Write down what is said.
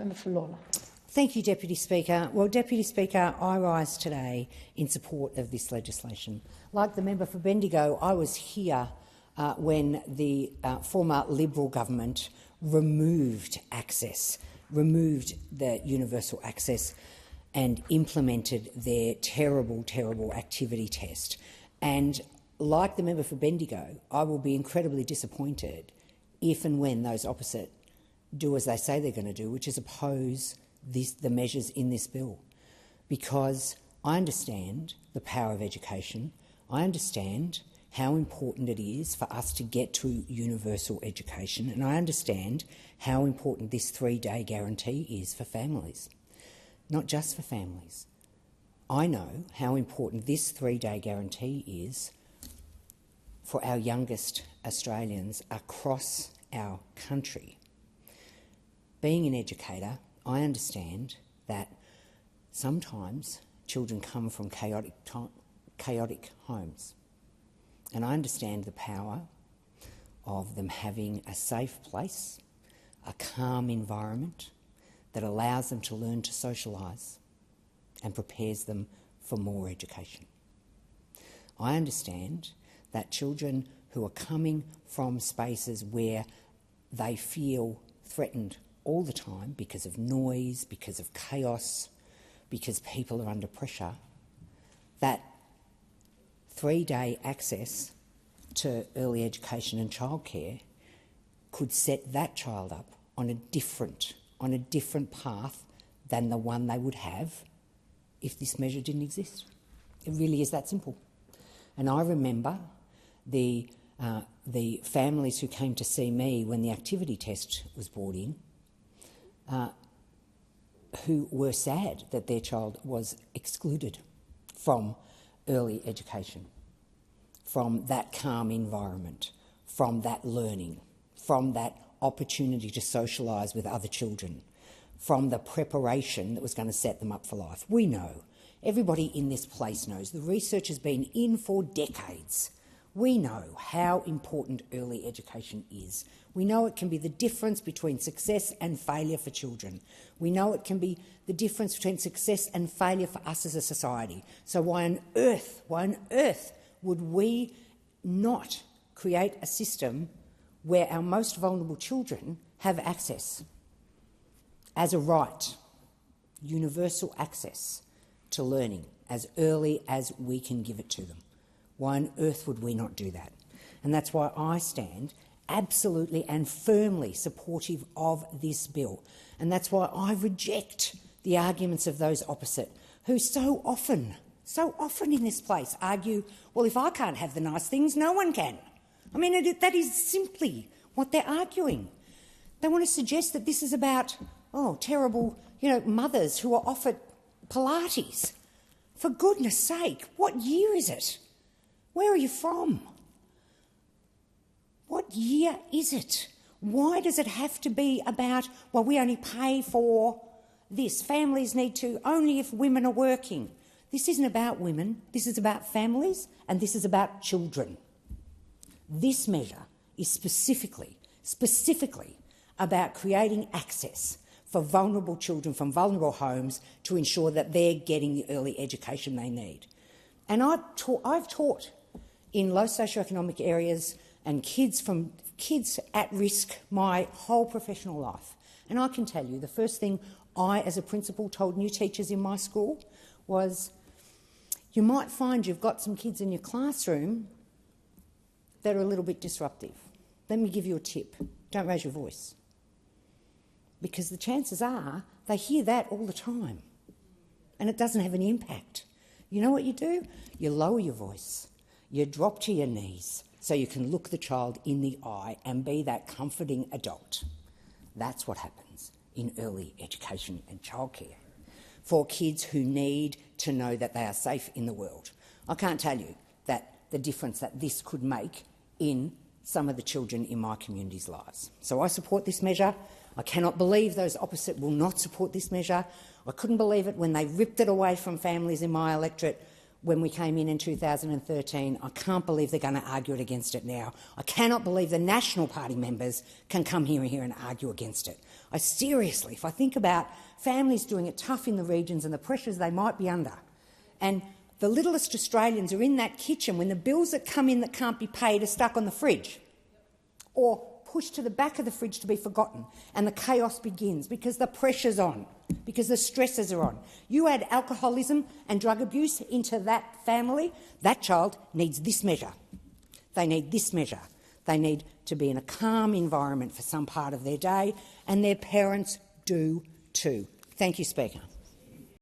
Member for Lalor. Thank you, Deputy Speaker. Well, Deputy Speaker, I rise today in support of this legislation. Like the member for Bendigo, I was here when the former Liberal government removed the universal access and implemented their terrible, terrible activity test. And like the member for Bendigo, I will be incredibly disappointed if and when those opposite do as they say they're going to do, which is oppose the measures in this bill. Because I understand the power of education. I understand how important it is for us to get to universal education, and I understand how important this 3-day guarantee is for families. Not just for families. I know how important this 3-day guarantee is for our youngest Australians across our country. Being an educator, I understand that sometimes children come from chaotic homes, and I understand the power of them having a safe place, a calm environment that allows them to learn to socialise and prepares them for more education. I understand that children who are coming from spaces where they feel threatened all the time because of noise, because of chaos, because people are under pressure, that 3-day access to early education and childcare could set that child up on a different path than the one they would have if this measure didn't exist. It really is that simple. And I remember the families who came to see me when the activity test was brought in, who were sad that their child was excluded from early education, from that calm environment, from that learning, from that opportunity to socialise with other children, from the preparation that was going to set them up for life. We know, everybody in this place knows, the research has been in for decades. We know how important early education is. We know it can be the difference between success and failure for children. We know it can be the difference between success and failure for us as a society. So why on earth would we not create a system where our most vulnerable children have access as a right, universal access to learning as early as we can give it to them? Why on earth would we not do that? And that's why I stand absolutely and firmly supportive of this bill. And that's why I reject the arguments of those opposite who so often in this place argue, well, if I can't have the nice things, no one can. I mean, that is simply what they're arguing. They want to suggest that this is about, terrible, mothers who are offered Pilates. For goodness sake, what year is it? Where are you from? What year is it? Why does it have to be about, well, we only pay for this, families need to only if women are working? This isn't about women, this is about families, and this is about children. This measure is specifically about creating access for vulnerable children from vulnerable homes to ensure that they're getting the early education they need. And I've taught in low socioeconomic areas and kids at risk my whole professional life. And I can tell you the first thing I, as a principal, told new teachers in my school was, you might find you've got some kids in your classroom that are a little bit disruptive. Let me give you a tip. Don't raise your voice. Because the chances are they hear that all the time and it doesn't have any impact. You know what you do? You lower your voice. You drop to your knees so you can look the child in the eye and be that comforting adult. That's what happens in early education and childcare for kids who need to know that they are safe in the world. I can't tell you that the difference that this could make in some of the children in my community's lives. So I support this measure. I cannot believe those opposite will not support this measure. I couldn't believe it when they ripped it away from families in my electorate when we came in 2013. I can't believe they're going to argue it against it now. I cannot believe the National Party members can come here and argue against it. Seriously, if I think about families doing it tough in the regions and the pressures they might be under, and the littlest Australians are in that kitchen when the bills that come in that can't be paid are stuck on the fridge or pushed to the back of the fridge to be forgotten, and the chaos begins because the pressure's on, because the stresses are on. You add alcoholism and drug abuse into that family, that child needs this measure. They need this measure. They need to be in a calm environment for some part of their day, and their parents do too. Thank you, Speaker.